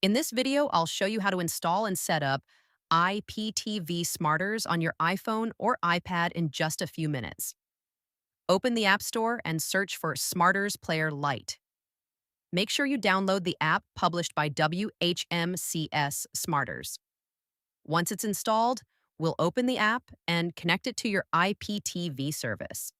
In this video, I'll show you how to install and set up IPTV Smarters on your iPhone or iPad in just a few minutes. Open the App Store and search for Smarters Player Lite. Make sure you download the app published by WHMCS Smarters. Once it's installed, we'll open the app and connect it to your IPTV service.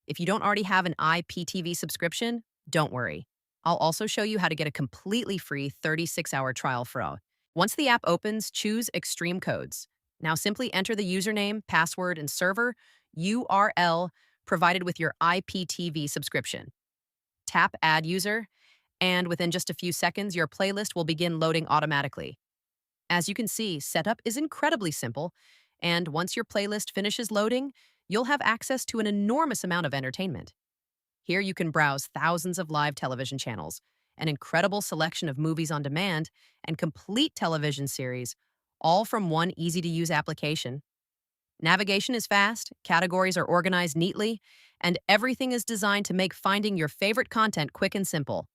If you don't already have an IPTV subscription, don't worry. I'll also show you how to get a completely free 36-hour trial for all. Once the app opens, choose Extreme Codes. Now simply enter the username, password, and server URL provided with your IPTV subscription. Tap Add User, and within just a few seconds, your playlist will begin loading automatically. As you can see, setup is incredibly simple, and once your playlist finishes loading, you'll have access to an enormous amount of entertainment. Here you can browse thousands of live television channels, an incredible selection of movies on demand, and complete television series, all from one easy-to-use application. Navigation is fast, categories are organized neatly, and everything is designed to make finding your favorite content quick and simple.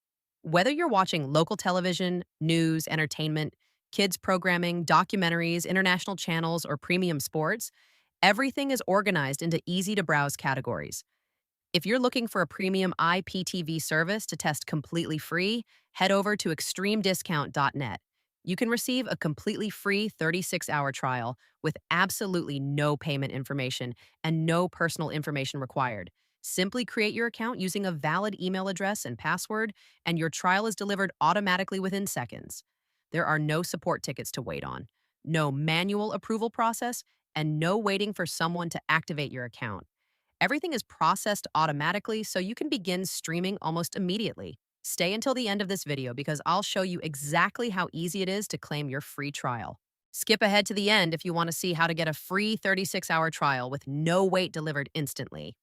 Whether you're watching local television, news, entertainment, kids programming, documentaries, international channels, or premium sports, everything is organized into easy-to-browse categories. If you're looking for a premium IPTV service to test completely free, head over to extremediscount.net. You can receive a completely free 36-hour trial with absolutely no payment information and no personal information required. Simply create your account using a valid email address and password, and your trial is delivered automatically within seconds. There are no support tickets to wait on, no manual approval process, and no waiting for someone to activate your account. Everything is processed automatically, so you can begin streaming almost immediately. Stay until the end of this video because I'll show you exactly how easy it is to claim your free trial. Skip ahead to the end if you want to see how to get a free 36-hour trial with no wait delivered instantly.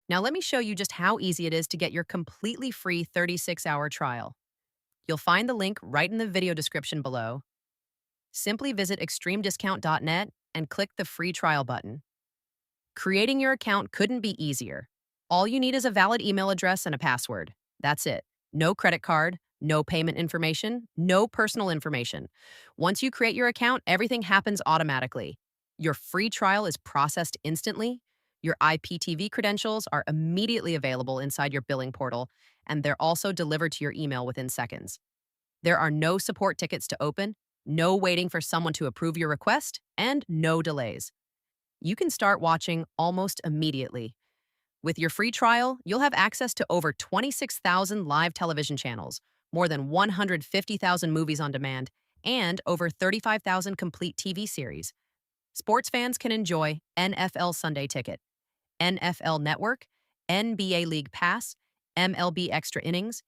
Now let me show you just how easy it is to get your completely free 36-hour trial. You'll find the link right in the video description below. Simply visit extremediscount.net and click the free trial button. Creating your account couldn't be easier. All you need is a valid email address and a password. That's it. No credit card, no payment information, no personal information. Once you create your account, everything happens automatically. Your free trial is processed instantly. Your IPTV credentials are immediately available inside your billing portal, and they're also delivered to your email within seconds. There are no support tickets to open, no waiting for someone to approve your request, and no delays. You can start watching almost immediately. With your free trial, you'll have access to over 26,000 live television channels, more than 150,000 movies on demand, and over 35,000 complete TV series. Sports fans can enjoy NFL Sunday Ticket, NFL Network, NBA League Pass, MLB Extra Innings,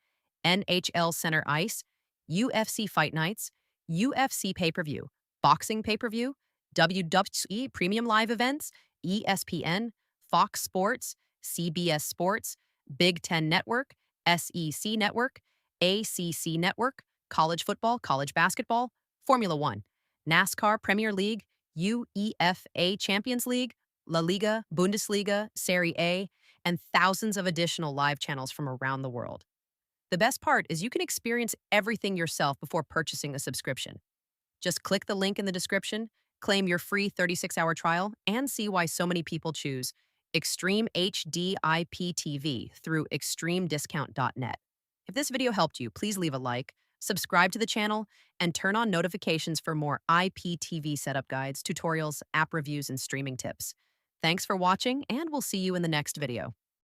NHL Center Ice, UFC Fight Nights, UFC Pay-Per-View, Boxing Pay-Per-View, WWE Premium Live Events, ESPN, Fox Sports, CBS Sports, Big Ten Network, SEC Network, ACC Network, college football, college basketball, Formula One, NASCAR Premier League, UEFA Champions League, La Liga, Bundesliga, Serie A, and thousands of additional live channels from around the world. The best part is you can experience everything yourself before purchasing a subscription. Just click the link in the description, claim your free 36-hour trial, and see why so many people choose Xtreme HD IPTV through extremediscount.net. If this video helped you, please leave a like, subscribe to the channel, and turn on notifications for more IPTV setup guides, tutorials, app reviews, and streaming tips. Thanks for watching, and we'll see you in the next video.